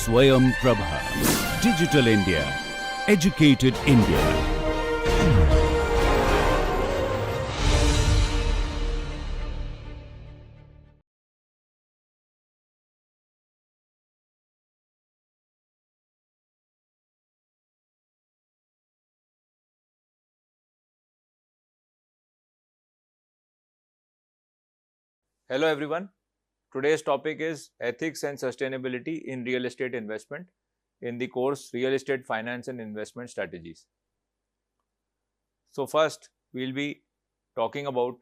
Swayam Prabha. Digital India. Educated India. Hello everyone. Today's topic is ethics and sustainability in real estate investment in the course Real Estate Finance and Investment Strategies. So first we'll be talking about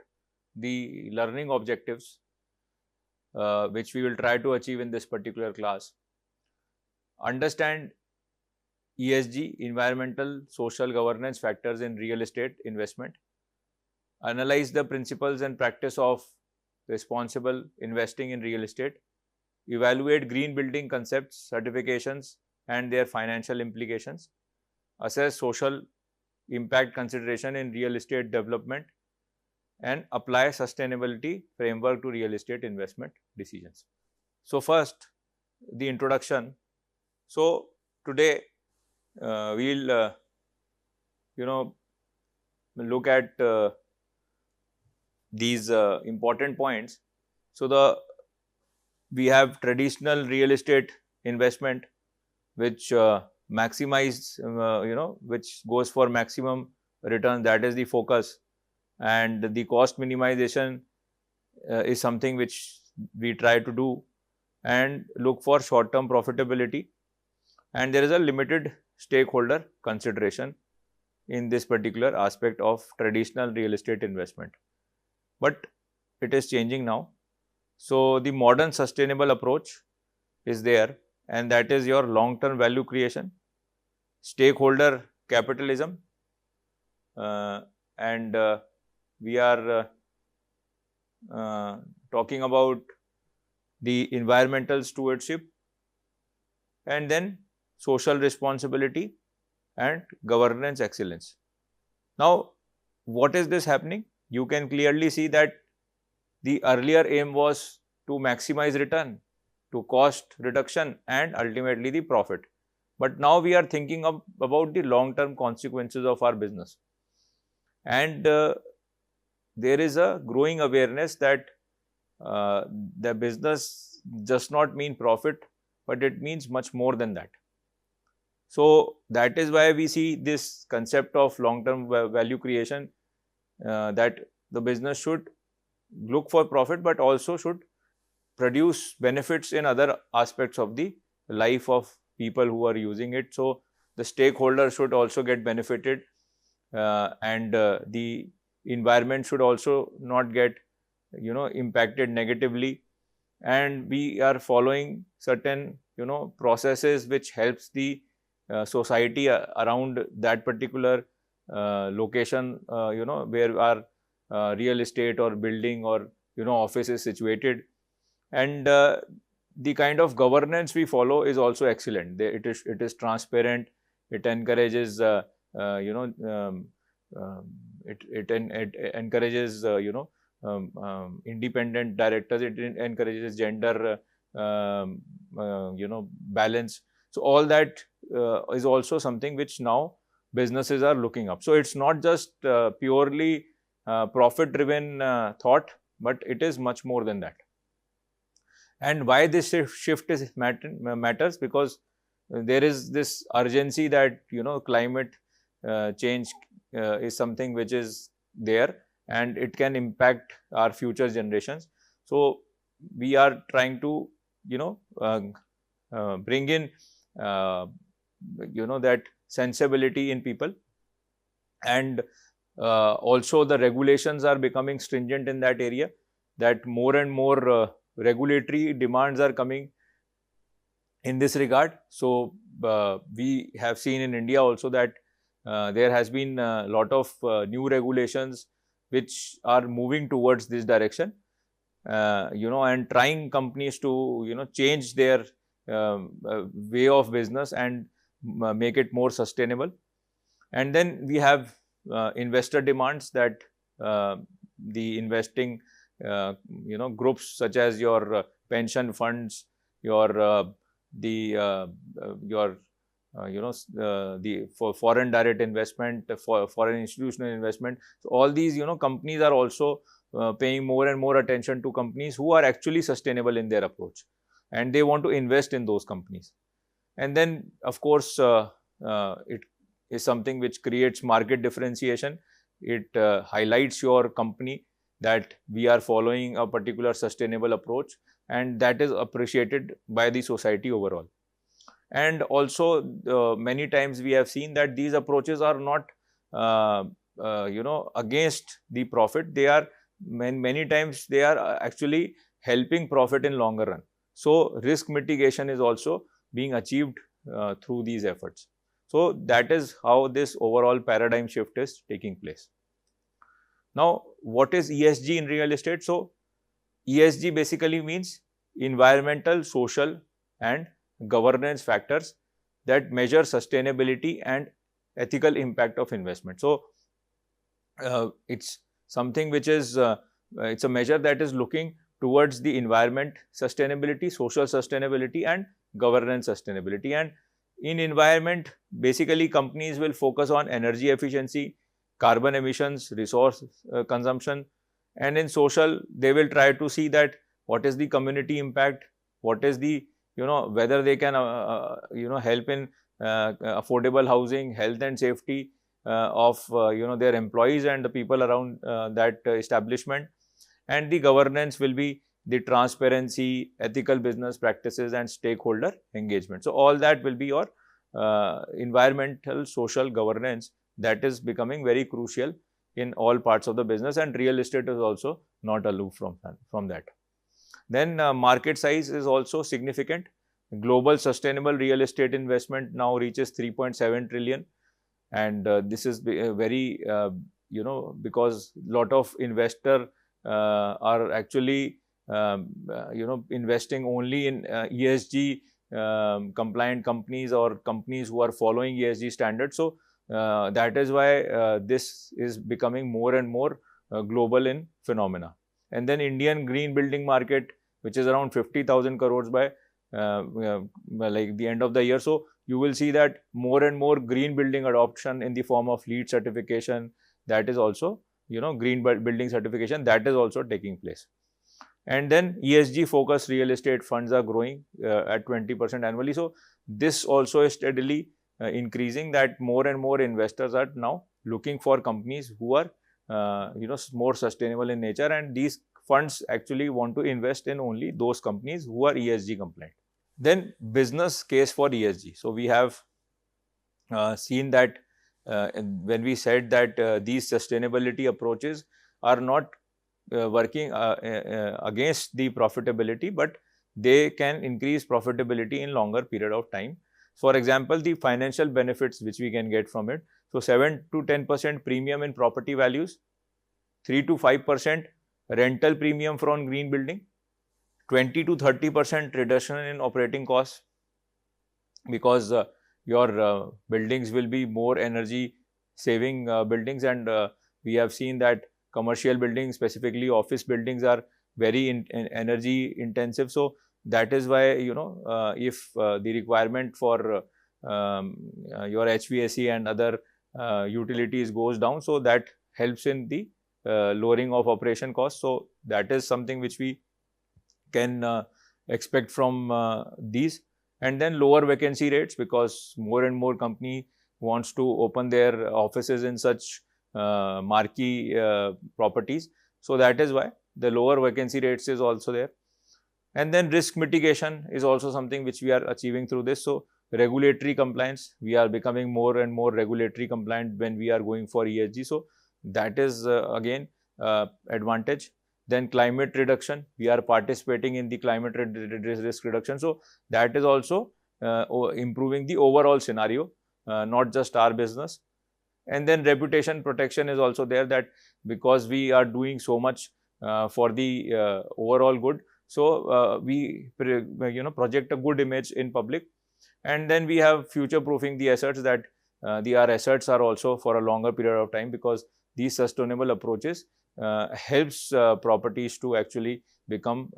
the learning objectives which we will try to achieve in this particular class. Understand ESG, environmental, social governance factors in real estate investment. Analyze the principles and practice of responsible investing in real estate, evaluate green building concepts, certifications and their financial implications, assess social impact consideration in real estate development and apply sustainability framework to real estate investment decisions. So first, the introduction. So today we'll look at these important points. So we have traditional real estate investment which which goes for maximum return, that is the focus, and the cost minimization is something which we try to do and look for short term profitability, and there is a limited stakeholder consideration in this particular aspect of traditional real estate investment. But it is changing now. So the modern sustainable approach is there, and that is your long-term value creation, stakeholder capitalism, and we are talking about the environmental stewardship, and then social responsibility and governance excellence. Now, what is this happening? You can clearly see that the earlier aim was to maximize return, to cost reduction and ultimately the profit. But now we are thinking about the long-term consequences of our business. And there is a growing awareness that the business does not mean profit, but it means much more than that. So that is why we see this concept of long-term value creation, that the business should look for profit but also should produce benefits in other aspects of the life of people who are using it. So the stakeholders should also get benefited, and the environment should also not get impacted negatively, and we are following certain processes which helps the society around that particular location, where our real estate or building or office is situated, and the kind of governance we follow is also excellent. It is transparent. It encourages encourages independent directors. It encourages gender balance. So all that is also something which now businesses are looking up. So it's not just purely profit driven thought, but it is much more than that. And why this shift is matters, because there is this urgency that climate change is something which is there and it can impact our future generations. So we are trying to bring in that sensibility in people, and also the regulations are becoming stringent in that area, that more and more regulatory demands are coming in this regard. So we have seen in India also that there has been a lot of new regulations which are moving towards this direction, and trying companies to change their way of business and make it more sustainable. And then we have investor demands, that the investing groups such as your pension funds, your for foreign direct investment, for foreign institutional investment. So all these companies are also paying more and more attention to companies who are actually sustainable in their approach, and they want to invest in those companies. And then of course it is something which creates market differentiation. It highlights your company that we are following a particular sustainable approach, and that is appreciated by the society overall. And also many times we have seen that these approaches are not against the profit. They are many times they are actually helping profit in longer run. So risk mitigation is also being achieved through these efforts. So that is how this overall paradigm shift is taking place. Now, what is ESG in real estate? So ESG basically means environmental, social and governance factors that measure sustainability and ethical impact of investment. So it's something which is it's a measure that is looking towards the environment sustainability, social sustainability and governance sustainability. And in environment, basically companies will focus on energy efficiency, carbon emissions, resource consumption. And in social, they will try to see that what is the community impact, what is the whether they can help in affordable housing, health and safety of their employees and the people around that establishment. And the governance will be the transparency, ethical business practices and stakeholder engagement. So all that will be your environmental, social governance that is becoming very crucial in all parts of the business, and real estate is also not aloof from that. Then market size is also significant. Global sustainable real estate investment now reaches 3.7 trillion, and this is very because lot of investor are actually investing only in ESG compliant companies or companies who are following ESG standards. So that is why this is becoming more and more global in phenomena. And then Indian green building market, which is around 50,000 crores by like the end of the year. So you will see that more and more green building adoption in the form of LEED certification, that is also green building certification, that is also taking place. And then ESG focused real estate funds are growing at 20% annually. So this also is steadily increasing, that more and more investors are now looking for companies who are more sustainable in nature, and these funds actually want to invest in only those companies who are ESG compliant. Then business case for ESG. So we have seen that when we said that these sustainability approaches are not working against the profitability, but they can increase profitability in longer period of time. For example, the financial benefits which we can get from it. So 7 to 10% premium in property values, 3 to 5% rental premium from green building, 20 to 30% reduction in operating costs, because your buildings will be more energy saving buildings, and we have seen that commercial buildings, specifically office buildings, are very energy intensive. So that is why if the requirement for your HVAC and other utilities goes down, so that helps in the lowering of operation costs. So that is something which we can expect from these. And then lower vacancy rates, because more and more company wants to open their offices in such marquee properties. So that is why the lower vacancy rates is also there. And then risk mitigation is also something which we are achieving through this. So regulatory compliance, we are becoming more and more regulatory compliant when we are going for ESG. So that is again advantage. Then climate reduction, we are participating in the climate risk reduction. So that is also improving the overall scenario, not just our business. And then reputation protection is also there, that because we are doing so much for the overall good, so we project a good image in public. And then we have future proofing the assets, that our assets are also for a longer period of time, because these sustainable approaches helps properties to actually become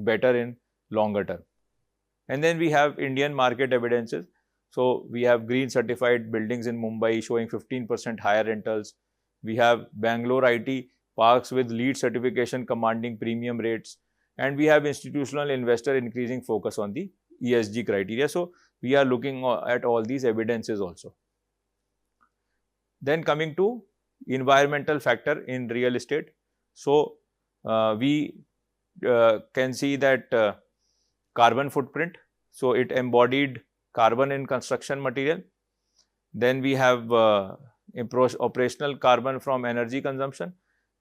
better in longer term. And then we have Indian market evidences. So we have green certified buildings in Mumbai showing 15% higher rentals. We have Bangalore IT parks with LEED certification commanding premium rates. And we have institutional investor increasing focus on the ESG criteria. So we are looking at all these evidences also. Then coming to environmental factor in real estate. So we can see that carbon footprint. So it embodied carbon in construction material. Then we have operational carbon from energy consumption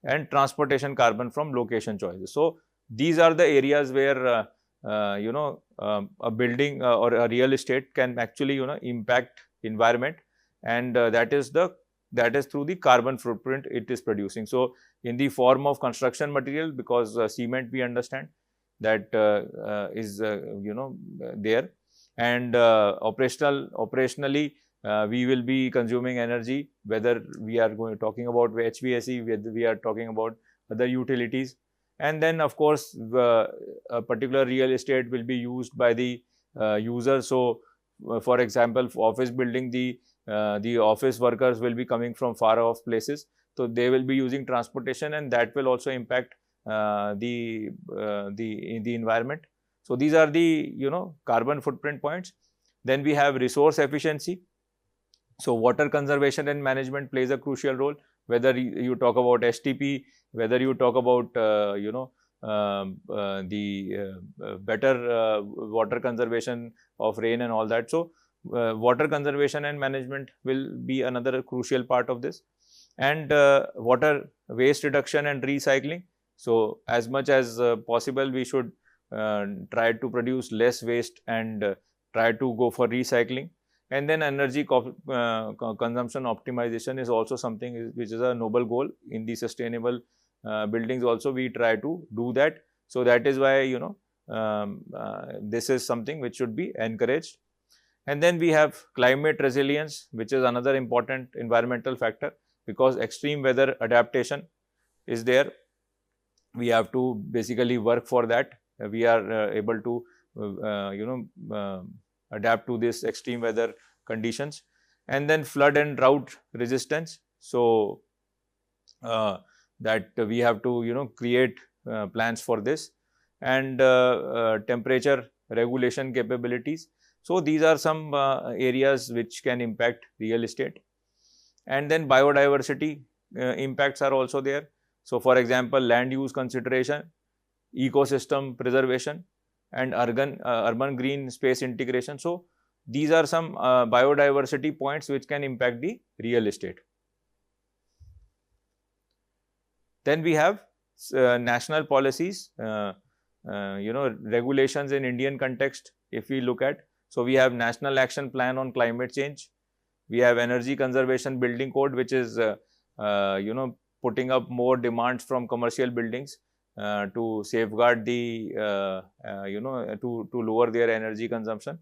and transportation carbon from location choices. So these are the areas where a building or a real estate can actually impact environment, and that is through the carbon footprint it is producing. So in the form of construction material, because cement we understand that is there, and operationally we will be consuming energy, whether we are talking about HVAC, whether we are talking about other utilities. And then of course a particular real estate will be used by the user. So for example, for office building, the office workers will be coming from far off places, so they will be using transportation, and that will also impact the environment. So these are the carbon footprint points. Then we have resource efficiency. So water conservation and management plays a crucial role, whether you talk about STP, whether you talk about better water conservation of rain and all that. So water conservation and management will be another crucial part of this, and water waste reduction and recycling. So as much as possible, we should try to produce less waste and try to go for recycling. And then energy consumption optimization is also something which is a noble goal in the sustainable buildings. Also we try to do that. So that is why this is something which should be encouraged. And then we have climate resilience, which is another important environmental factor, because extreme weather adaptation is there. We have to basically work for that. We are able to adapt to this extreme weather conditions. And then flood and drought resistance. So that we have to create plans for this, and temperature regulation capabilities. So these are some areas which can impact real estate. And then biodiversity impacts are also there. So for example, land use consideration, ecosystem preservation, and urban green space integration. So these are some biodiversity points which can impact the real estate. Then we have national policies, regulations in Indian context. If we look at, so we have National Action Plan on Climate Change. We have Energy Conservation Building Code, which is putting up more demands from commercial buildings to safeguard the to lower their energy consumption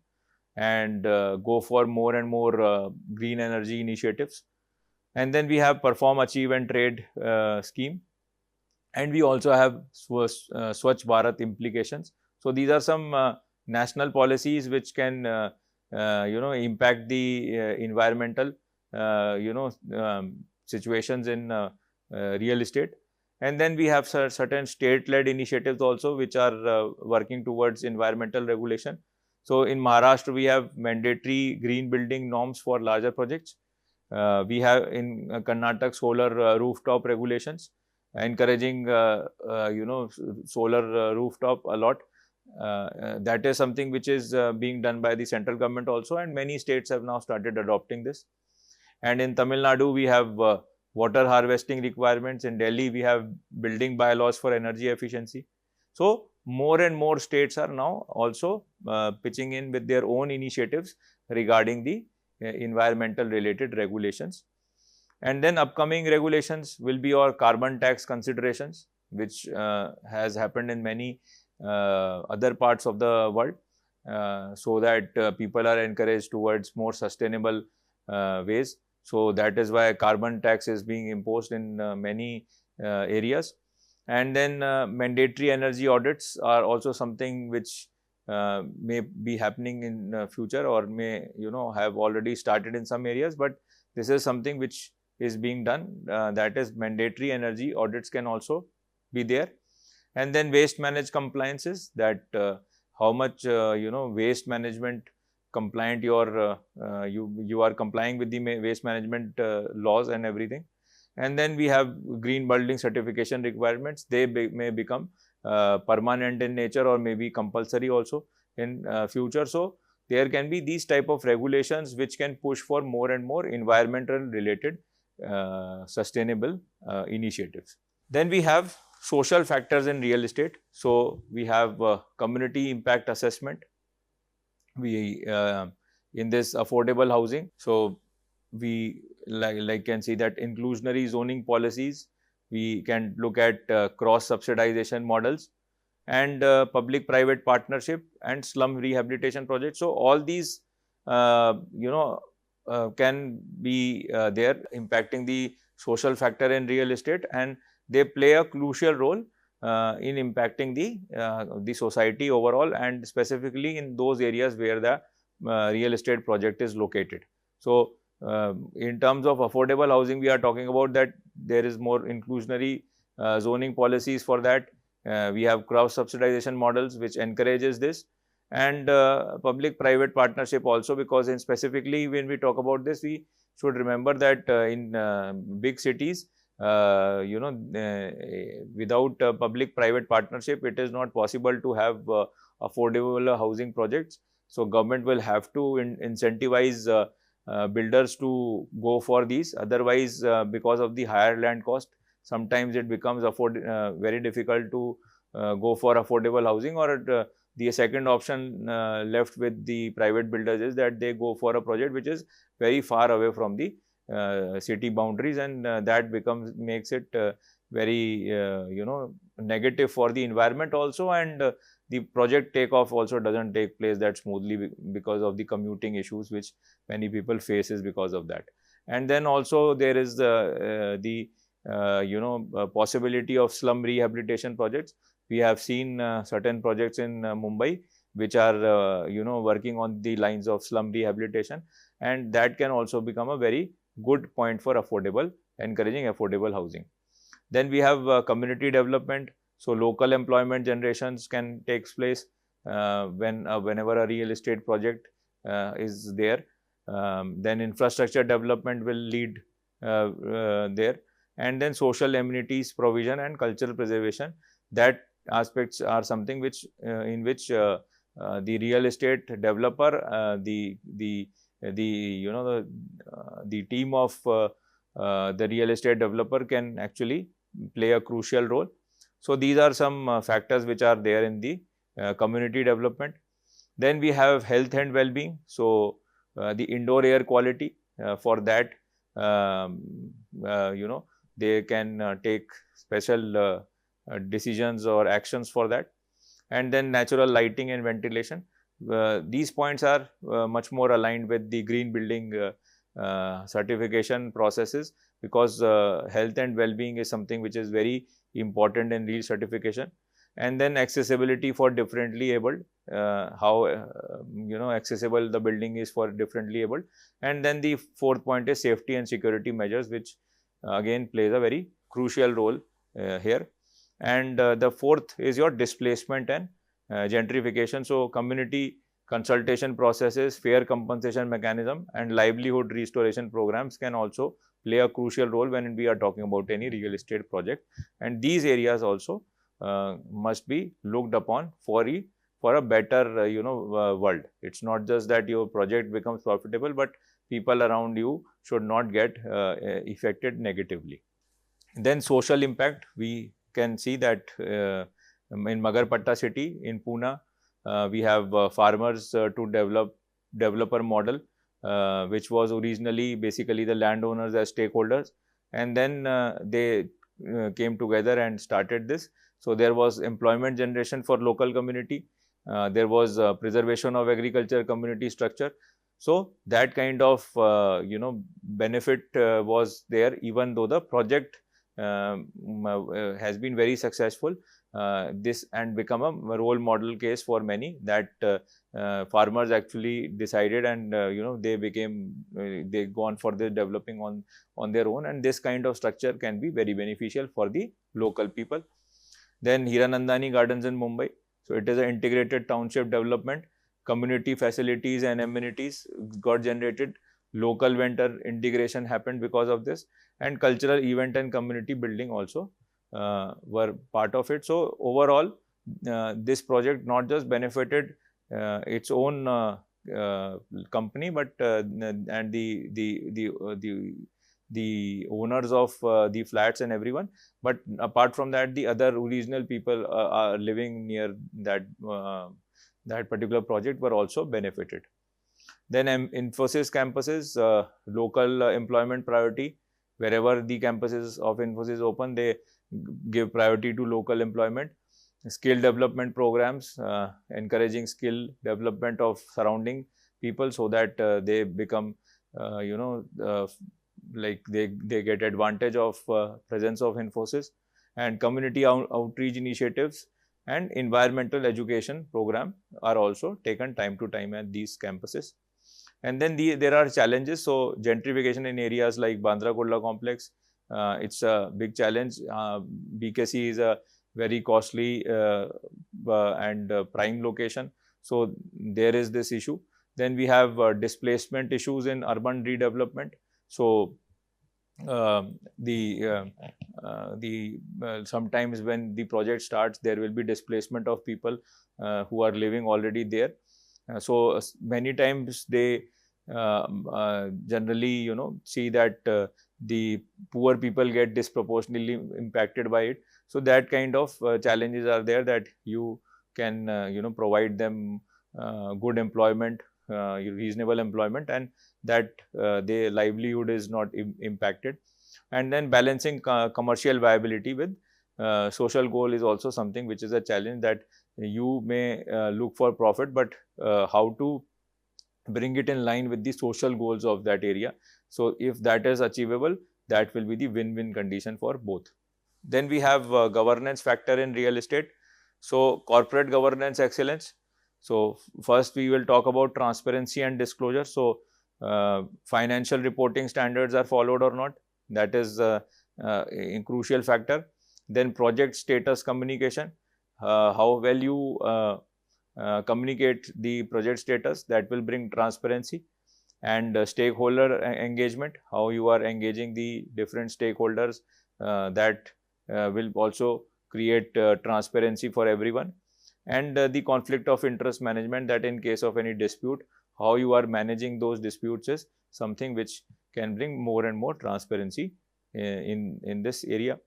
and go for more and more green energy initiatives. And then we have Perform, Achieve and Trade scheme, and we also have Swachh Bharat implications. So these are some national policies which can impact the environmental situations in real estate. And then we have certain state-led initiatives also which are working towards environmental regulation. So in Maharashtra, we have mandatory green building norms for larger projects. We have in Karnataka solar rooftop regulations, encouraging solar rooftop a lot. That is something which is being done by the central government also, and many states have now started adopting this. And in Tamil Nadu, we have water harvesting requirements. In Delhi, we have building bylaws for energy efficiency. So more and more states are now also pitching in with their own initiatives regarding the environmental related regulations. And then upcoming regulations will be our carbon tax considerations, which has happened in many other parts of the world, so that people are encouraged towards more sustainable ways. So that is why carbon tax is being imposed in many areas. And then mandatory energy audits are also something which may be happening in future, or may have already started in some areas, but this is something which is being done, that is mandatory energy audits can also be there. And then waste management compliances, that how much waste management compliant you are complying with the waste management laws and everything. And then we have green building certification requirements. They may become permanent in nature, or maybe compulsory also in future. So there can be these type of regulations which can push for more and more environmental related sustainable initiatives. Then we have social factors in real estate. So we have community impact assessment. We in this affordable housing, so we can see that inclusionary zoning policies, we can look at cross subsidization models, and public private partnership and slum rehabilitation projects. So all these can be there impacting the social factor in real estate, and they play a crucial role in impacting the society overall, and specifically in those areas where the real estate project is located. So in terms of affordable housing, we are talking about that there is more inclusionary zoning policies for that. We have cross subsidization models which encourages this, and public private partnership also, because in specifically when we talk about this, we should remember that in big cities, without public private partnership, it is not possible to have affordable housing projects. So government will have to incentivize builders to go for these. Otherwise, because of the higher land cost, sometimes it becomes very difficult to go for affordable housing, or the second option left with the private builders is that they go for a project which is very far away from the city boundaries, and that makes it very negative for the environment also, and the project takeoff also doesn't take place that smoothly because of the commuting issues which many people face is because of that. And then also there is the possibility of slum rehabilitation projects. We have seen certain projects in Mumbai which are working on the lines of slum rehabilitation, and that can also become a very good point for encouraging affordable housing. Then we have community development. So local employment generations can take place whenever a real estate project is there. Then infrastructure development will lead there, and then social amenities provision and cultural preservation. That aspects are something which in which the real estate developer, the team of the real estate developer can actually play a crucial role. So these are some factors which are there in the community development. Then we have health and well-being. So the indoor air quality, for that they can take special decisions or actions for that. And then natural lighting and ventilation. These points are much more aligned with the green building certification processes, because health and well-being is something which is very important in REAL certification. And then accessibility for differently abled, how accessible the building is for differently abled. And then the fourth point is safety and security measures, which again plays a very crucial role here. And the fourth is your displacement and gentrification. So community consultation processes, fair compensation mechanism, and livelihood restoration programs can also play a crucial role when we are talking about any real estate project. And these areas also must be looked upon for a better world. It's not just that your project becomes profitable, but people around you should not get affected negatively. Then social impact, we can see that in Magarpatta city in Pune, we have farmers to developer model, which was originally basically the landowners as stakeholders, and then they came together and started this. So there was employment generation for local community, there was preservation of agriculture community structure. So that kind of benefit was there, even though the project has been very successful. this and become a role model case for many, that farmers actually decided and they became they gone for the developing on their own, and this kind of structure can be very beneficial for the local people. Then Hiranandani Gardens in Mumbai. So it is an integrated township development. Community facilities and amenities got generated. Local vendor integration happened because of this, and cultural event and community building also were part of it. So overall, this project not just benefited its own company, but and the owners of the flats and everyone. But apart from that, the other regional people are living near that that particular project were also benefited. Then Infosys campuses, local employment priority. Wherever the campuses of Infosys open, they give priority to local employment. Skill development programs, encouraging skill development of surrounding people so that they become, like they get advantage of presence of Infosys. And community outreach initiatives and environmental education program are also taken time to time at these campuses. And then there are challenges. So gentrification in areas like Bandra Kurla complex, it's a big challenge. BKC is a very costly and prime location. So there is this issue. Then we have displacement issues in urban redevelopment. So sometimes when the project starts, there will be displacement of people who are living already there. So many times they generally see that the poor people get disproportionately impacted by it. So that kind of challenges are there, that you can provide them good employment, reasonable employment, and that their livelihood is not impacted. And then balancing commercial viability with social goal is also something which is a challenge, that you may look for profit, but how to bring it in line with the social goals of that area. So if that is achievable, that will be the win-win condition for both. Then we have governance factor in real estate. So corporate governance excellence. So first we will talk about transparency and disclosure. So financial reporting standards are followed or not, that is a crucial factor. Then project status communication, how well you communicate the project status, that will bring transparency. And stakeholder engagement, how you are engaging the different stakeholders, that will also create transparency for everyone. And the conflict of interest management, that in case of any dispute, how you are managing those disputes is something which can bring more and more transparency in this area.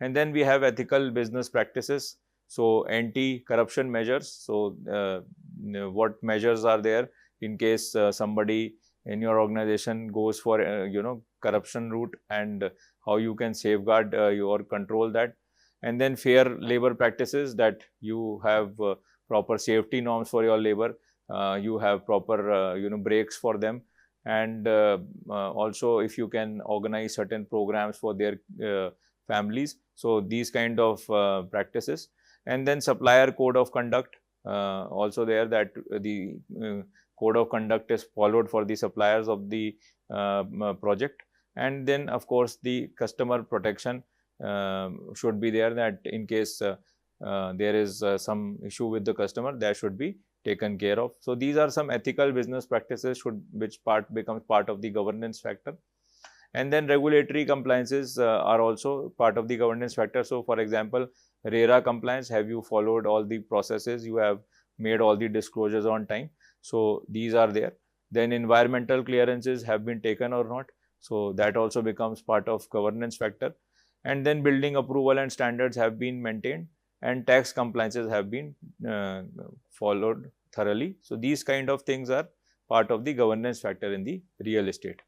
And then we have ethical business practices. So anti-corruption measures. So what measures are there in case somebody in your organization goes for corruption route, and how you can safeguard or control that. And then fair labor practices, that you have proper safety norms for your labor, you have proper breaks for them, and also if you can organize certain programs for their families. So these kind of practices. And then supplier code of conduct also there, that the code of conduct is followed for the suppliers of the project. And then of course the customer protection should be there, that in case there is some issue with the customer, that should be taken care of. So these are some ethical business practices which becomes part of the governance factor. And then regulatory compliances are also part of the governance factor. So for example, RERA compliance, have you followed all the processes, you have made all the disclosures on time? So these are there. Then environmental clearances have been taken or not, so that also becomes part of governance factor. And then building approval and standards have been maintained, and tax compliances have been followed thoroughly. So these kind of things are part of the governance factor in the real estate.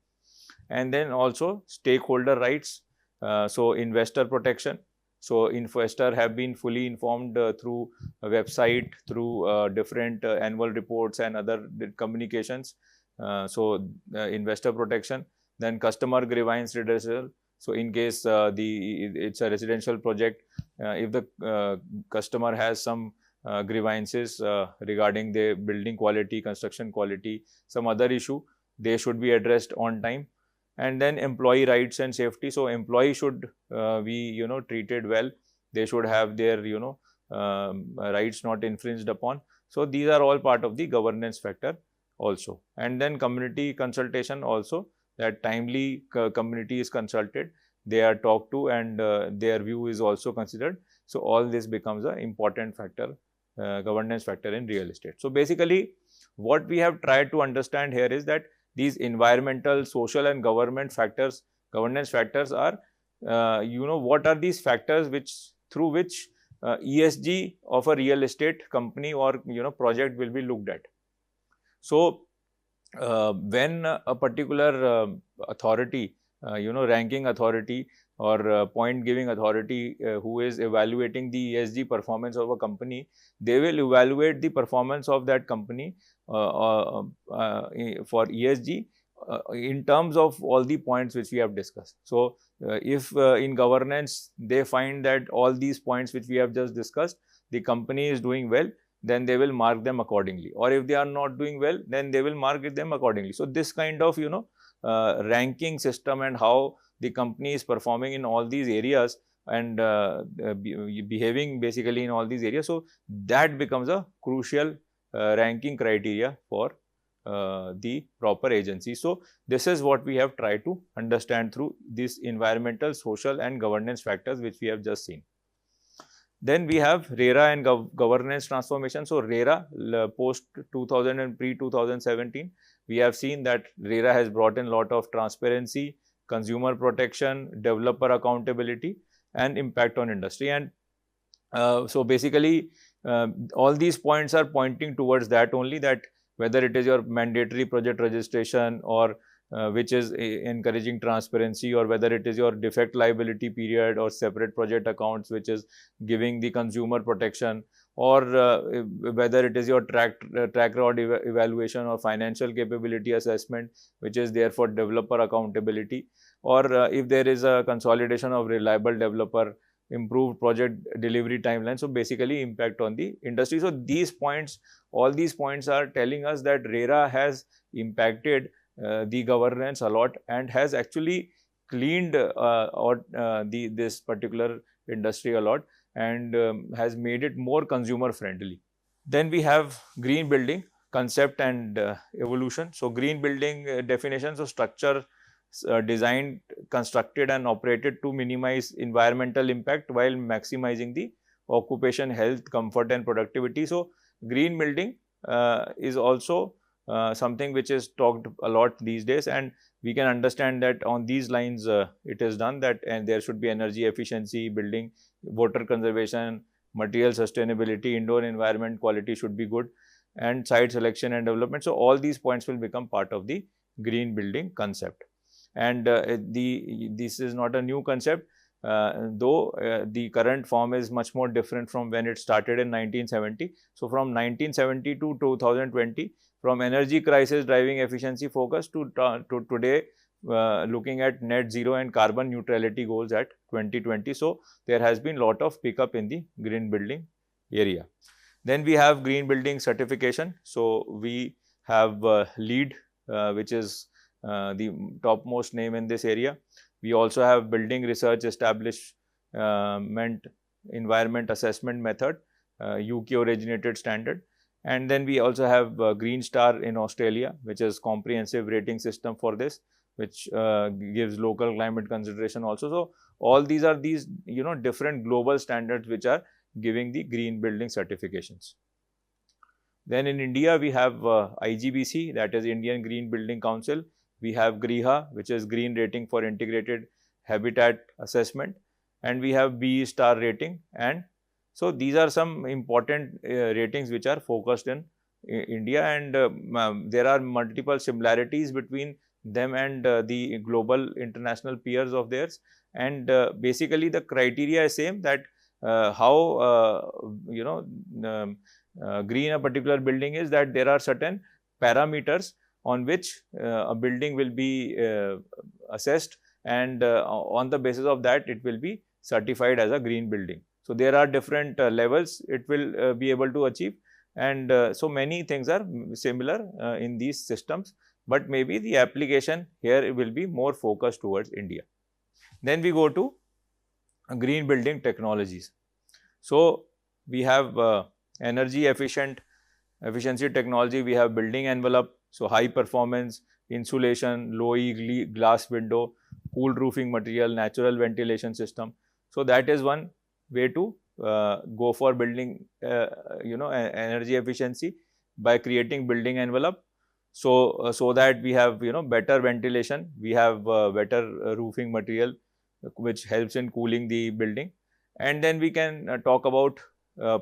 And then also stakeholder rights, so investor protection. So investor have been fully informed through a website, through different annual reports and other communications. So investor protection. Then customer grievance redressal. So in case it's a residential project, if the customer has some grievances regarding the building quality, construction quality, some other issue, they should be addressed on time. And then employee rights and safety. So employee should be treated well. They should have their rights not infringed upon. So these are all part of the governance factor also. And then community consultation also, that timely community is consulted, they are talked to, and their view is also considered. So all this becomes an important factor, governance factor in real estate. So basically what we have tried to understand here is that these environmental, social and governance factors are, what are these factors through which ESG of a real estate company or project will be looked at. So when a particular authority, ranking authority or point giving authority who is evaluating the ESG performance of a company, they will evaluate the performance of that company for ESG in terms of all the points which we have discussed. So if in governance they find that all these points which we have just discussed, the company is doing well, then they will mark them accordingly, or if they are not doing well, then they will mark them accordingly. So this kind of ranking system and how the company is performing in all these areas and behaving basically in all these areas, so that becomes a crucial ranking criteria for the proper agency. So this is what we have tried to understand through these environmental, social and governance factors which we have just seen. Then we have RERA and governance transformation. So RERA post 2000 and pre 2017, we have seen that RERA has brought in a lot of transparency, consumer protection, developer accountability and impact on industry. And so basically all these points are pointing towards that only, that whether it is your mandatory project registration or which is encouraging transparency, or whether it is your defect liability period or separate project accounts which is giving the consumer protection, or whether it is your track record evaluation or financial capability assessment which is there for developer accountability, or if there is a consolidation of reliable developer, improved project delivery timeline. So basically impact on the industry. So these points, all these points are telling us that RERA has impacted the governance a lot and has actually cleaned this particular industry a lot, and has made it more consumer friendly. Then we have green building concept and evolution. So green building definition, so structure designed, constructed and operated to minimize environmental impact while maximizing the occupation health, comfort and productivity. So green building is also something which is talked a lot these days, and we can understand that on these lines it is done, that and there should be energy efficiency, building, water conservation, material sustainability, indoor environment quality should be good, and site selection and development. So all these points will become part of the green building concept. And this is not a new concept, though the current form is much more different from when it started in 1970. So from 1970 to 2020, from energy crisis driving efficiency focus to today looking at net zero and carbon neutrality goals at 2020. So there has been lot of pickup in the green building area. Then we have green building certification. So we have LEED, which is the topmost name in this area. We also have building research establishment environment assessment method, UK originated standard. And then we also have Green Star in Australia, which is comprehensive rating system for this, which gives local climate consideration also. So all these are different global standards which are giving the green building certifications. Then in India we have IGBC, that is Indian Green Building Council. We have GRIHA, which is Green Rating for Integrated Habitat Assessment, and we have BE Star rating. And so these are some important ratings which are focused in India, and there are multiple similarities between them and the global international peers of theirs. And basically the criteria is same, that how green a particular building is, that there are certain parameters on which a building will be assessed, and on the basis of that it will be certified as a green building. So there are different levels it will be able to achieve, and so many things are similar in these systems, but maybe the application here will be more focused towards India. Then we go to green building technologies. So we have energy efficiency technology, we have building envelope, so high performance insulation, low E glass window, cool roofing material, natural ventilation system. So that is one way to go for building energy efficiency by creating building envelope. So so that we have better ventilation, we have better roofing material which helps in cooling the building. And then we can talk about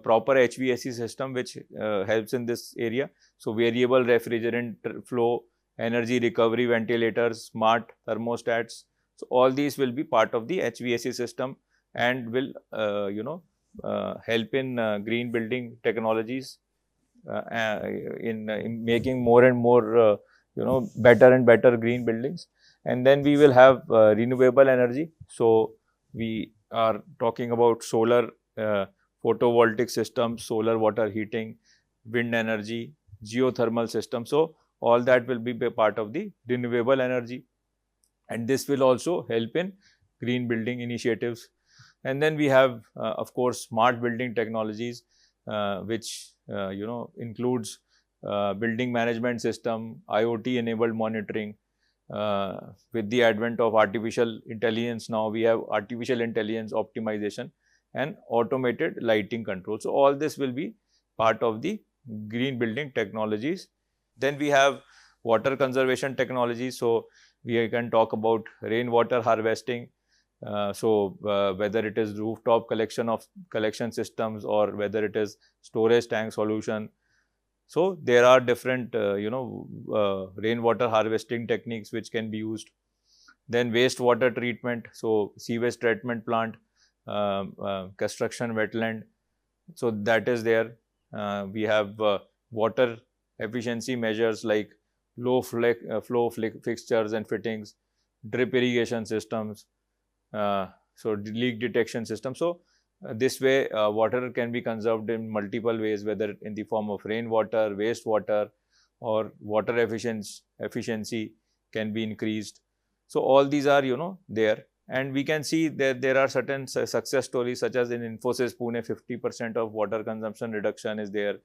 proper HVAC system which helps in this area. So variable refrigerant flow, energy recovery ventilators, smart thermostats. So all these will be part of the HVAC system and will help in green building technologies in making more and more better and better green buildings. And then we will have renewable energy. So we are talking about solar photovoltaic systems, solar water heating, wind energy, geothermal system. So all that will be part of the renewable energy, and this will also help in green building initiatives. And then we have of course smart building technologies, which includes building management system, IoT enabled monitoring. With the advent of artificial intelligence, now we have artificial intelligence optimization and automated lighting control. So all this will be part of the green building technologies. Then we have water conservation technology. So we can talk about rainwater harvesting. Whether it is rooftop collection systems or whether it is storage tank solution. So there are different rainwater harvesting techniques which can be used. Then wastewater treatment, so sewage treatment plant, construction wetland. So that is there. We have water efficiency measures like low flow fixtures and fittings, drip irrigation systems, so leak detection system. So this way water can be conserved in multiple ways, whether in the form of rainwater, wastewater, or water efficiency can be increased. So all these are there, and we can see that there are certain success stories, such as in Infosys Pune 50% of water consumption reduction is there.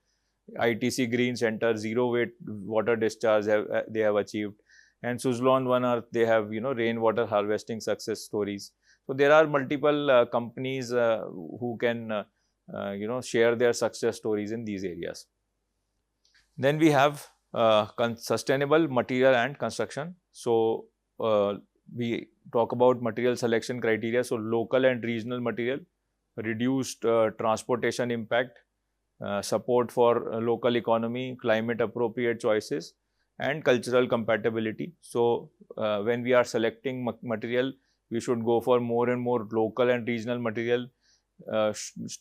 ITC Green Center zero water discharge they have achieved, and Suzlon One Earth, they have rainwater harvesting success stories. So there are multiple companies who can share their success stories in these areas. Then we have sustainable material and construction. So we talk about material selection criteria. So local and regional material, reduced transportation impact, support for local economy, climate appropriate choices, and cultural compatibility. So when we are selecting material, we should go for more and more local and regional material.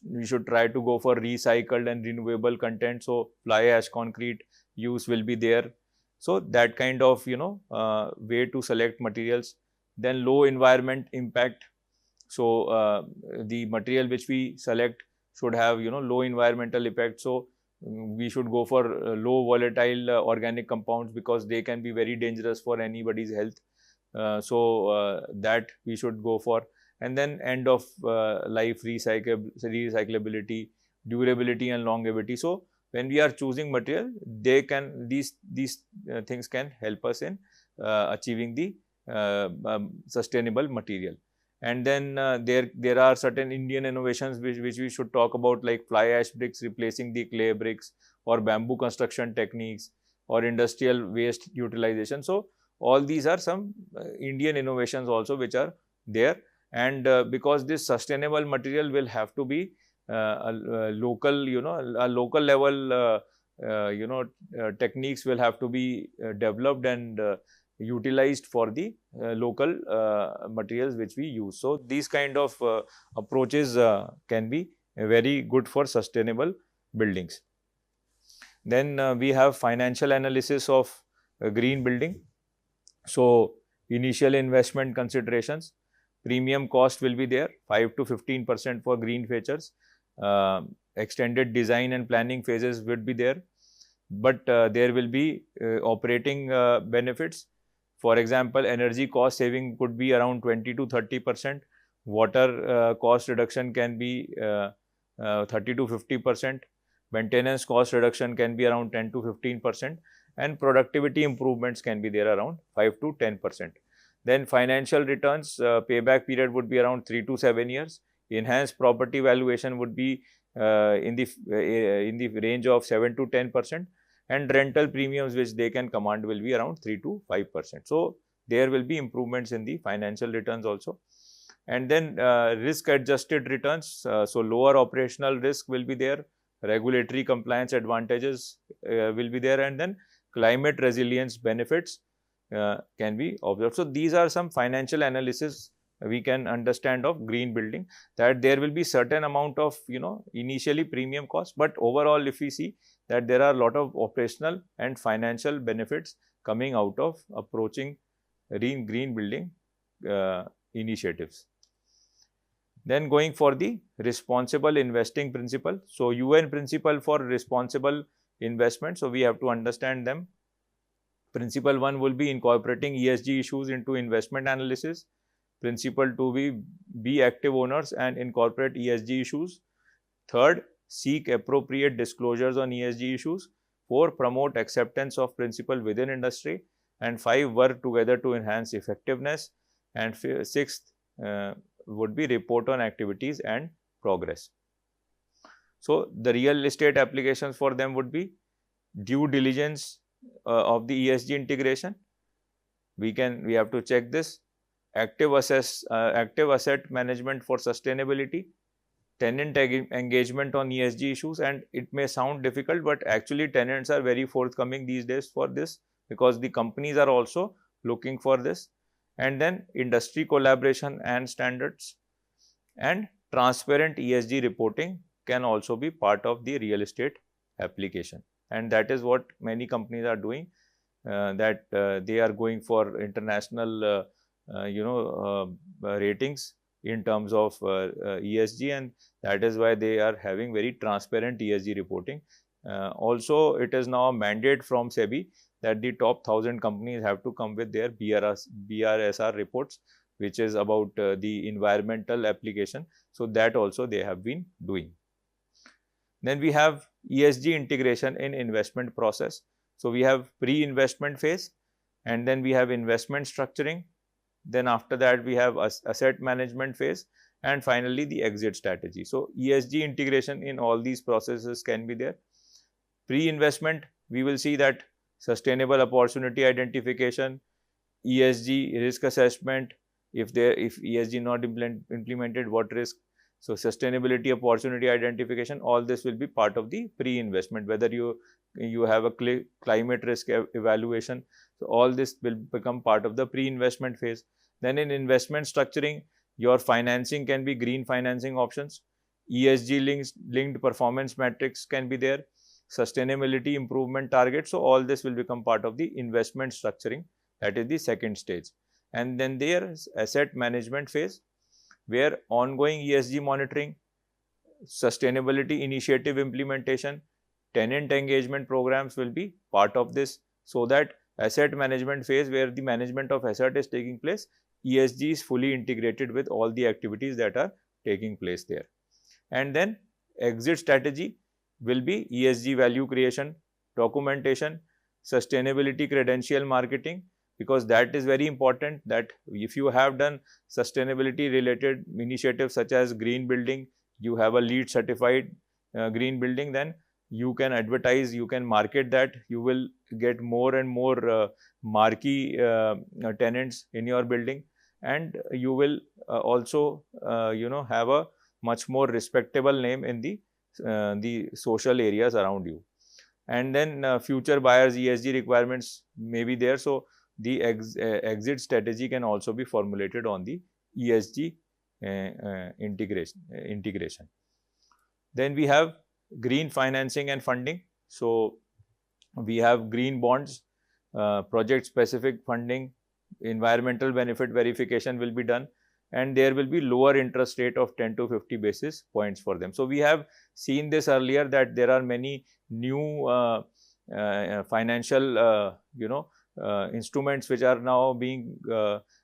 We should try to go for recycled and renewable content. So fly ash concrete use will be there. So that kind of way to select materials. Then low environment impact. So the material which we select should have low environmental impact. So we should go for low volatile organic compounds, because they can be very dangerous for anybody's health. That we should go for. And then end of life recyclability, durability, and longevity. So when we are choosing material, these things can help us in achieving the sustainable material. And then there are certain Indian innovations which we should talk about, like fly ash bricks replacing the clay bricks, or bamboo construction techniques, or industrial waste utilization. So all these are some Indian innovations also which are there. And because this sustainable material will have to be a local level techniques will have to be developed and utilized for the local materials which we use. So these kind of approaches can be very good for sustainable buildings. Then we have financial analysis of green building. So initial investment considerations. Premium cost will be there, 5 to 15% for green features. Extended design and planning phases would be there, but there will be operating benefits. For example, energy cost saving could be around 20 to 30%. Water cost reduction can be 30 to 50%. Maintenance cost reduction can be around 10 to 15%, and productivity improvements can be there around 5 to 10%. Then financial returns, payback period would be around 3 to 7 years. Enhanced property valuation would be in the range of 7 to 10%, and rental premiums which they can command will be around 3 to 5%. So there will be improvements in the financial returns also. And then risk adjusted returns, so lower operational risk will be there, regulatory compliance advantages will be there, and then climate resilience benefits can be observed. So these are some financial analysis we can understand of green building, that there will be certain amount of initially premium cost, but overall if we see that there are a lot of operational and financial benefits coming out of approaching green building initiatives. Then going for the responsible investing principle. So UN principle for responsible investment. So we have to understand them. Principle 1 will be incorporating ESG issues into investment analysis. Principle 2 be active owners and incorporate ESG issues. Third, seek appropriate disclosures on ESG issues. 4, promote acceptance of principle within industry. And 5, work together to enhance effectiveness. And 6th would be report on activities and progress. So the real estate applications for them would be due diligence of the ESG integration. We have to check this. Active asset management for sustainability, tenant engagement on ESG issues, and it may sound difficult, but actually tenants are very forthcoming these days for this, because the companies are also looking for this. And then industry collaboration and standards, and transparent ESG reporting can also be part of the real estate application. And that is what many companies are doing, that they are going for international ratings in terms of ESG, and that is why they are having very transparent ESG reporting. Also, it is now a mandate from SEBI that the top 1,000 companies have to come with their BRSR reports, which is about the environmental application. So that also they have been doing. Then we have ESG integration in investment process. So we have pre-investment phase, and then we have investment structuring. Then after that we have asset management phase, and finally the exit strategy. So ESG integration in all these processes can be there. Pre-investment, we will see that sustainable opportunity identification, ESG risk assessment, if ESG not implemented, what risk. So sustainability opportunity identification, all this will be part of the pre-investment, whether you have a climate risk evaluation. So all this will become part of the pre-investment phase. Then in investment structuring, your financing can be green financing options, ESG linked performance metrics can be there, sustainability improvement targets. So all this will become part of the investment structuring, that is the second stage. And then there is asset management phase, where ongoing ESG monitoring, sustainability initiative implementation, tenant engagement programs will be part of this, so that asset management phase, where the management of asset is taking place, ESG is fully integrated with all the activities that are taking place there. And then exit strategy will be ESG value creation, documentation, sustainability credential marketing, because that is very important, that if you have done sustainability related initiatives such as green building, you have a LEED certified green building, then you can advertise, you can market that, you will get more and more marquee tenants in your building, and you will also have a much more respectable name in the social areas around you. And then future buyers ESG requirements may be there, so the exit strategy can also be formulated on the ESG integration. Then we have green financing and funding. So we have green bonds, project specific funding, environmental benefit verification will be done, and there will be lower interest rate of 10 to 50 basis points for them. So we have seen this earlier that there are many new financial instruments which are now being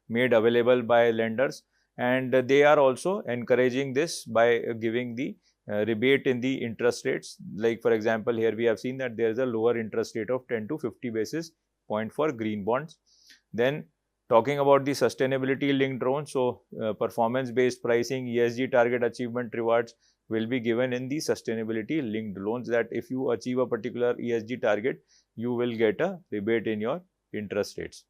made available by lenders, and they are also encouraging this by giving the rebate in the interest rates. Like for example, here we have seen that there is a lower interest rate of 10 to 50 basis point for green bonds. Then talking about the sustainability linked loans, so performance based pricing, ESG target achievement rewards will be given in the sustainability linked loans, that if you achieve a particular ESG target, you will get a rebate in your interest rates.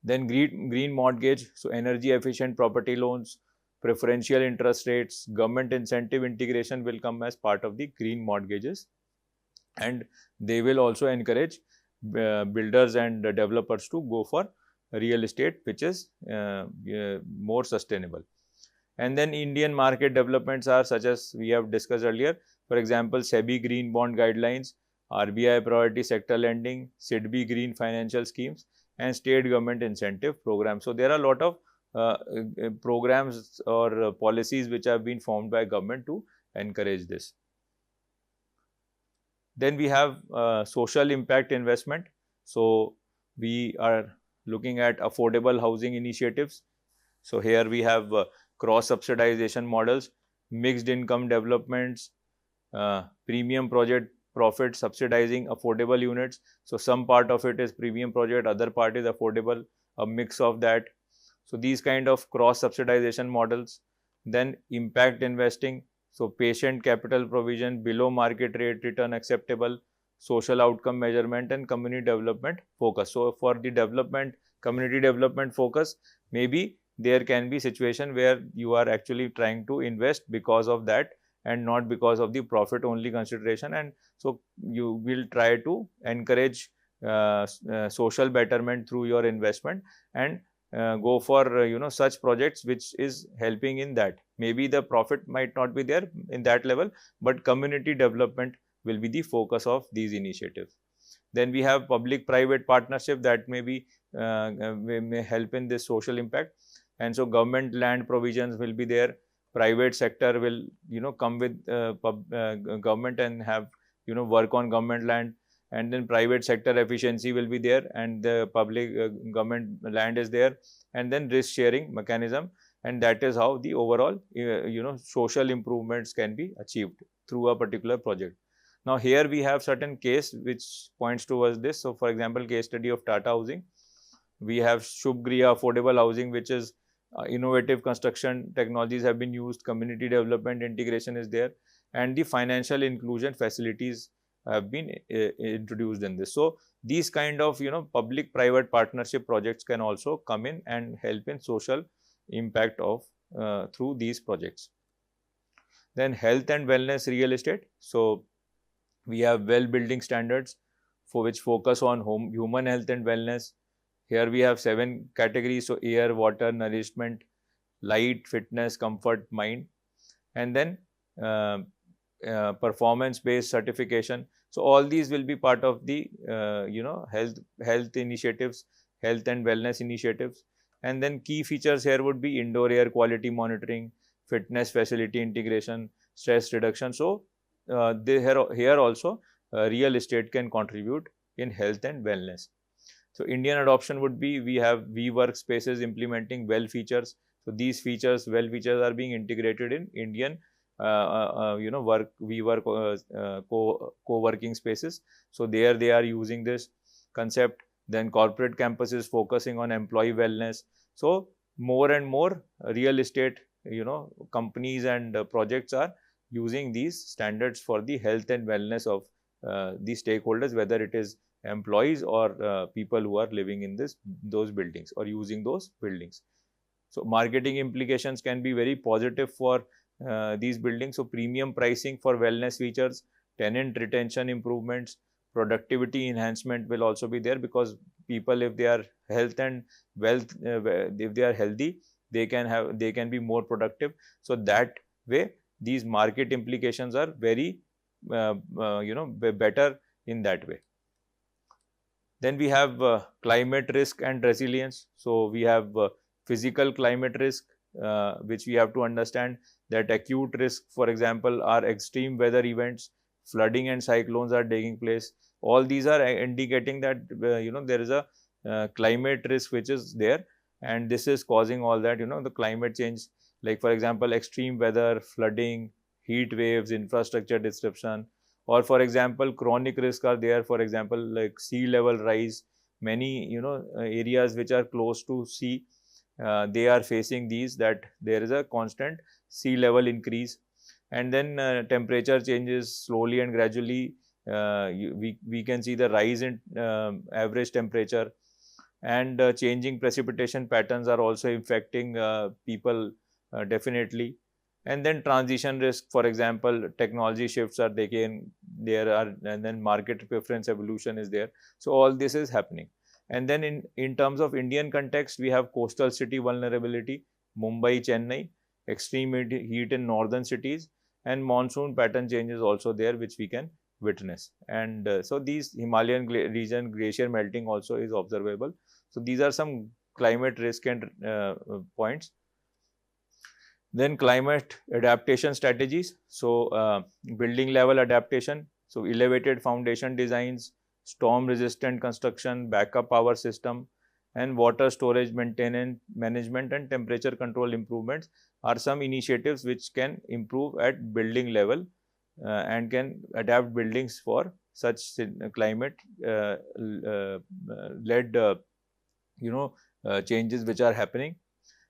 Then green mortgage, so energy efficient property loans, preferential interest rates, government incentive integration will come as part of the green mortgages, and they will also encourage builders and developers to go for real estate which is more sustainable. And then Indian market developments are such as we have discussed earlier. For example, SEBI green bond guidelines, RBI priority sector lending, SIDBI green financial schemes, and state government incentive programs. So there are a lot of programs or policies which have been formed by government to encourage this. Then we have social impact investment. So we are looking at affordable housing initiatives. So here we have cross subsidization models, mixed income developments, premium project profit subsidizing affordable units. So some part of it is premium project, other part is affordable, a mix of that. So these kind of cross subsidization models. Then impact investing, so patient capital provision, below market rate return acceptable, social outcome measurement, and community development focus. So for the development, community development focus, maybe there can be situation where you are actually trying to invest because of that and not because of the profit only consideration, and so you will try to encourage social betterment through your investment and go for such projects which is helping in that. Maybe the profit might not be there in that level, but community development will be the focus of these initiatives. Then we have public private partnership that may help in this social impact, and so government land provisions will be there, private sector will come with government and have work on government land, and then private sector efficiency will be there, and the public government land is there, and then risk sharing mechanism, and that is how the overall social improvements can be achieved through a particular project. Now here we have certain case which points towards this. So for example, case study of Tata Housing, we have Shubhgriha affordable housing, which is innovative construction technologies have been used, community development integration is there, and the financial inclusion facilities have been introduced in this. So these kind of public private partnership projects can also come in and help in social impact of through these projects. Then health and wellness real estate. So we have well building standards for which focus on human health and wellness. Here we have 7 categories, so air, water, nourishment, light, fitness, comfort, mind, and then performance based certification. So all these will be part of the health initiatives, health and wellness initiatives. And then key features here would be indoor air quality monitoring, fitness facility integration, stress reduction. So here also real estate can contribute in health and wellness. So Indian adoption would be, we have WeWorkspaces implementing well features. So these features, well features are being integrated in Indian WeWork co-working spaces. So there they are using this concept. Then corporate campuses focusing on employee wellness. So more and more real estate companies and projects are using these standards for the health and wellness of the stakeholders, whether it is employees or people who are living in those buildings or using those buildings. So marketing implications can be very positive for these buildings. So premium pricing for wellness features, tenant retention improvements, productivity enhancement will also be there, because people, if they are health and wealth, if they are healthy, they can be more productive. So that way these market implications are very better in that way. Then we have climate risk and resilience. So we have physical climate risk, which we have to understand that acute risk, for example, are extreme weather events, flooding and cyclones are taking place. All these are indicating that there is a climate risk which is there, and this is causing all that, the climate change, like for example extreme weather, flooding, heat waves, infrastructure disruption, or for example chronic risk are there, for example like sea level rise. Many areas which are close to sea, they are facing these, that there is a constant sea level increase. And then temperature changes slowly and gradually. We can see the rise in average temperature, and changing precipitation patterns are also affecting people definitely. And then transition risk, for example technology shifts are taken, and then market preference evolution is there. So all this is happening. And then in terms of Indian context, we have coastal city vulnerability, Mumbai, Chennai, extreme heat in northern cities, and monsoon pattern changes also there, which we can witness. And so these Himalayan region glacier melting also is observable. So these are some climate risk and points. Then climate adaptation strategies. So building level adaptation, so elevated foundation designs, storm resistant construction, backup power system, and water storage maintenance management and temperature control improvements are some initiatives which can improve at building level and can adapt buildings for such climate led changes which are happening.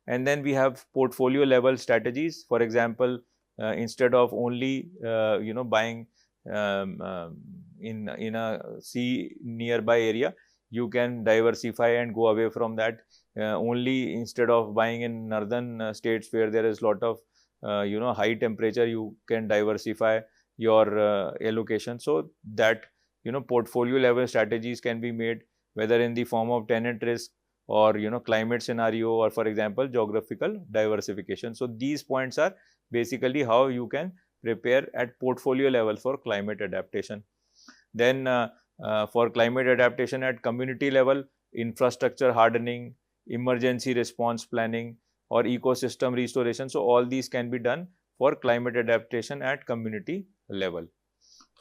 And then we have portfolio level strategies. For example, instead of only buying in a sea nearby area, you can diversify and go away from that. Only instead of buying in northern states where there is lot of high temperature, you can diversify your allocation. So that portfolio level strategies can be made, whether in the form of tenant risk or climate scenario, or for example geographical diversification. So these points are basically how you can prepare at portfolio level for climate adaptation. Then for climate adaptation at community level, infrastructure hardening, emergency response planning, or ecosystem restoration. So all these can be done for climate adaptation at community level.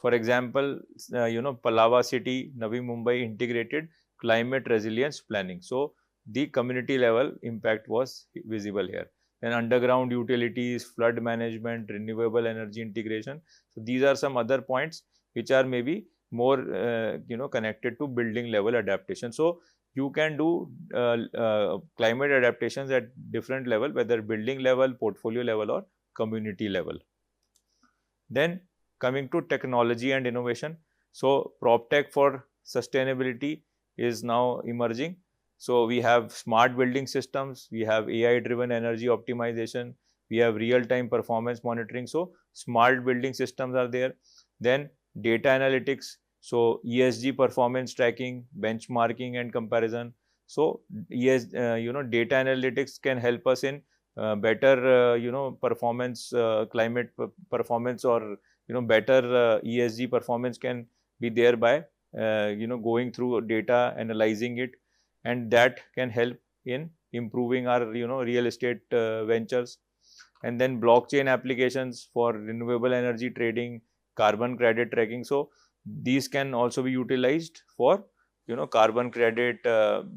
For example, Palava city, Navi Mumbai integrated climate resilience planning. So the community level impact was visible here. Then underground utilities, flood management, renewable energy integration. So these are some other points which are maybe more connected to building level adaptation. So you can do climate adaptations at different level, whether building level, portfolio level, or community level. Then coming to technology and innovation. So PropTech for sustainability is now emerging. So we have smart building systems, we have AI driven energy optimization, we have real time performance monitoring. So smart building systems are there. Then data analytics, so ESG performance tracking, benchmarking and comparison. So data analytics can help us in better performance, climate performance, or better ESG performance can be there by going through data, analyzing it, and that can help in improving our real estate ventures. And then blockchain applications for renewable energy trading, carbon credit tracking. So these can also be utilized for carbon credit,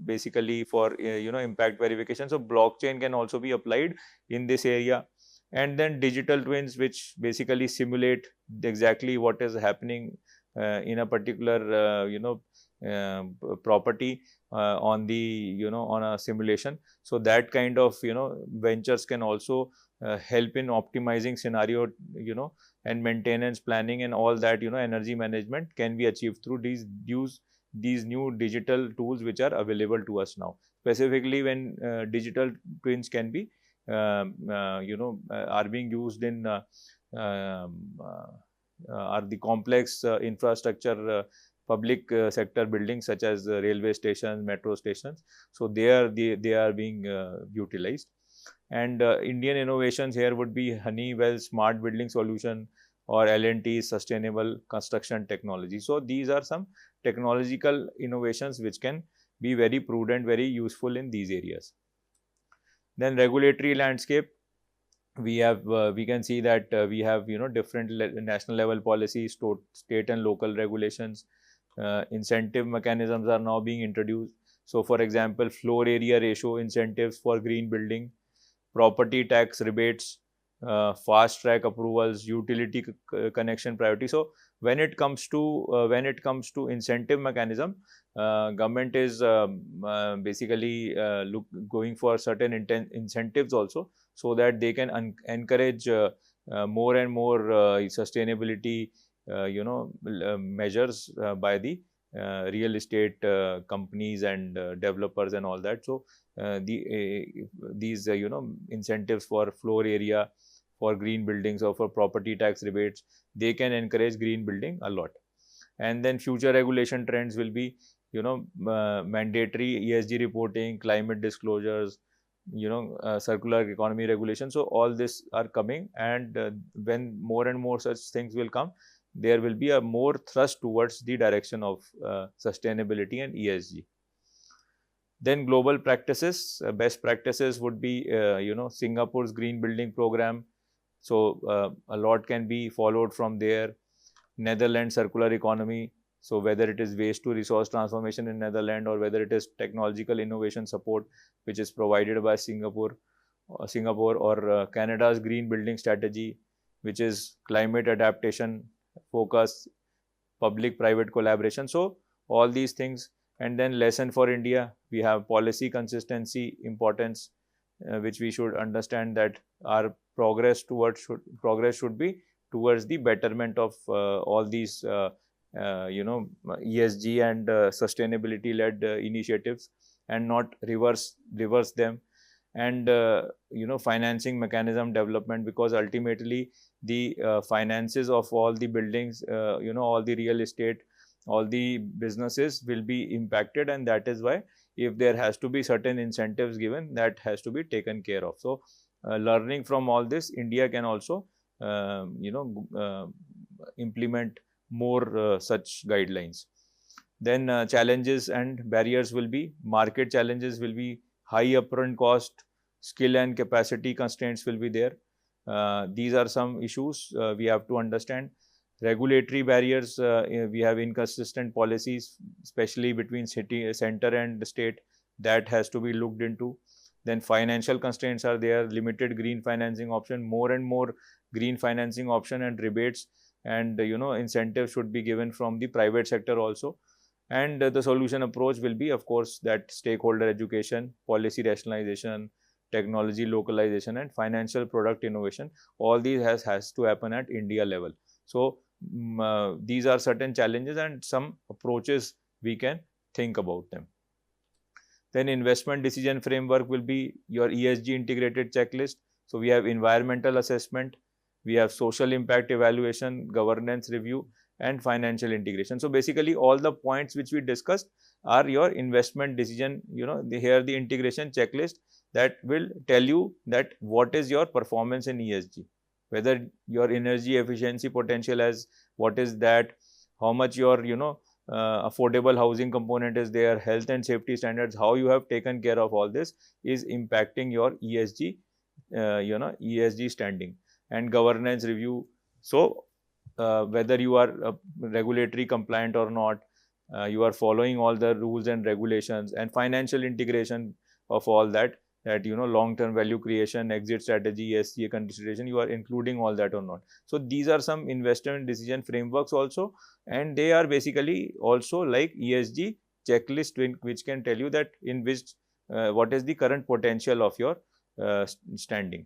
basically for impact verification. So blockchain can also be applied in this area. And then digital twins, which basically simulate exactly what is happening in a particular property on the on a simulation. So that kind of ventures can also help in optimizing scenario and maintenance planning, and all that energy management can be achieved through these new digital tools which are available to us now. Specifically when digital twins can be are being used in are the complex infrastructure public sector buildings such as railway stations, metro stations. So they are being utilized. And Indian innovations here would be Honeywell smart building solution, or L&T sustainable construction technology. So these are some technological innovations which can be very prudent, very useful in these areas. Then regulatory landscape, we have we can see that we have different national level policies, state and local regulations. Incentive mechanisms are now being introduced. So for example, floor area ratio incentives for green building, property tax rebates, fast track approvals, utility connection priority. So when it comes to incentive mechanism, government is basically going for certain incentives also, so that they can encourage more and more sustainability measures by the real estate companies and developers and all that. So these incentives for floor area, for green buildings, or for property tax rebates, they can encourage green building a lot. And then future regulation trends will be mandatory ESG reporting, climate disclosures, circular economy regulation. So all this are coming, and when more and more such things will come, there will be a more thrust towards the direction of sustainability and ESG. Then global practices, best practices would be Singapore's green building program. So a lot can be followed from there. Netherlands circular economy. So whether it is waste to resource transformation in Netherlands, or whether it is technological innovation support which is provided by Singapore, or Canada's green building strategy, which is climate adaptation focus, public private collaboration. So all these things. And then lesson for India, we have policy consistency importance, which we should understand that our progress should be towards the betterment of all these ESG and sustainability led initiatives, and not reverse them. And financing mechanism development, because ultimately the finances of all the buildings, all the real estate, all the businesses will be impacted, and that is why if there has to be certain incentives given, that has to be taken care of. So learning from all this, India can also implement more such guidelines. Then challenges and barriers will be, market challenges will be high upfront cost, skill and capacity constraints will be there. These are some issues we have to understand. Regulatory barriers, we have inconsistent policies, especially between center and state, that has to be looked into. Then financial constraints are there, limited green financing option, more and more green financing option and rebates, and incentives should be given from the private sector also. And the solution approach will be, of course, that stakeholder education, policy rationalization, technology localization, and financial product innovation. All these has to happen at India level. So these are certain challenges and some approaches we can think about them. Then investment decision framework will be your ESG integrated checklist. So we have environmental assessment, we have social impact evaluation, governance review, and financial integration. So basically all the points which we discussed are your investment decision, here the integration checklist that will tell you that what is your performance in ESG, whether your energy efficiency potential has, what is that, how much your affordable housing component is there, health and safety standards, how you have taken care of all this is impacting your ESG, ESG standing. And governance review. So whether you are regulatory compliant or not, you are following all the rules and regulations. And financial integration of all that long-term value creation, exit strategy, ESG consideration, you are including all that or not. So these are some investment decision frameworks also, and they are basically also like ESG checklist, which can tell you that in which what is the current potential of your standing.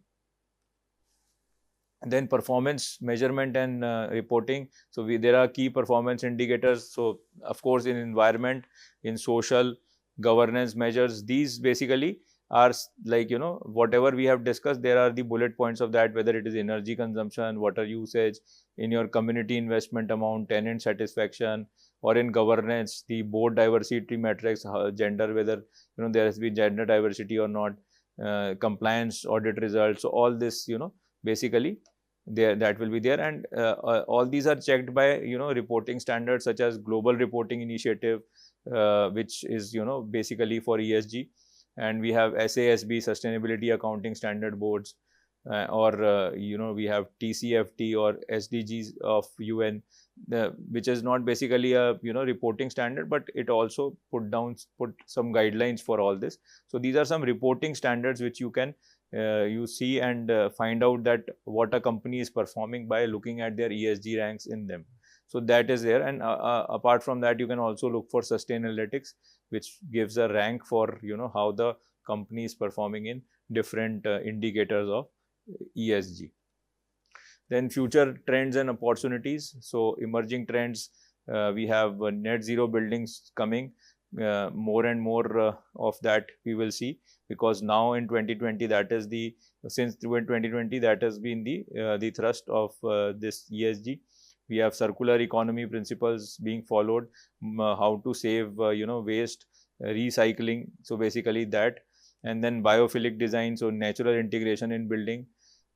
And then performance measurement and reporting. So there are key performance indicators. So of course in environment, in social, governance measures, these basically are like whatever we have discussed, there are the bullet points of that, whether it is energy consumption, water usage, in your community investment amount, tenant satisfaction, or in governance, the board diversity metrics, gender, whether there has been gender diversity or not, compliance audit results. So all this basically there, that will be there, and all these are checked by reporting standards such as Global Reporting Initiative, which is basically for ESG, and we have SASB, Sustainability Accounting Standard Boards, or we have TCFT or SDGs of UN, which is not basically a reporting standard, but it also put some guidelines for all this. So these are some reporting standards which you can you see and find out that what a company is performing by looking at their ESG ranks in them. So that is there, and apart from that, you can also look for Sustainalytics, which gives a rank for how the company is performing in different indicators of ESG. Then future trends and opportunities. So emerging trends, we have net zero buildings coming. More and more of that we will see, because now in 2020, since 2020 that has been the thrust of this ESG. We have circular economy principles being followed, how to save waste, recycling, so basically that, and then biophilic design, so natural integration in building,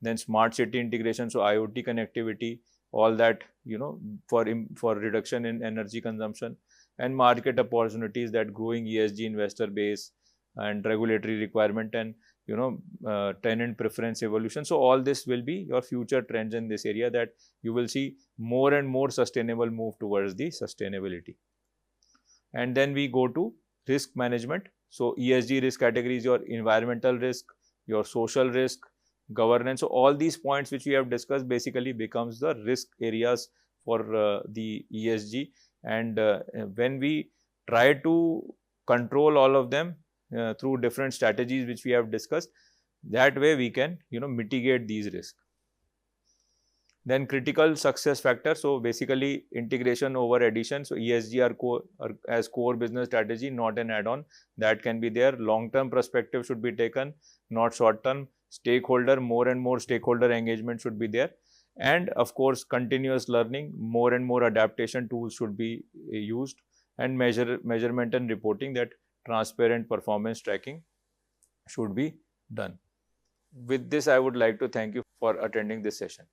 then smart city integration, so IoT connectivity, all that for reduction in energy consumption, and market opportunities, that growing ESG investor base and regulatory requirement, and tenant preference evolution. So all this will be your future trends in this area, that you will see more and more sustainable move towards the sustainability. And then we go to risk management. So ESG risk categories, your environmental risk, your social risk, governance. So all these points which we have discussed basically becomes the risk areas for the ESG. And when we try to control all of them through different strategies which we have discussed, that way we can mitigate these risks. Then critical success factors. So basically integration over addition. So ESG are as core business strategy, not an add-on. That can be there. Long-term perspective should be taken, not short-term. Stakeholder, more and more stakeholder engagement should be there. And of course, continuous learning, more and more adaptation tools should be used, and measurement and reporting, that transparent performance tracking should be done. With this, I would like to thank you for attending this session.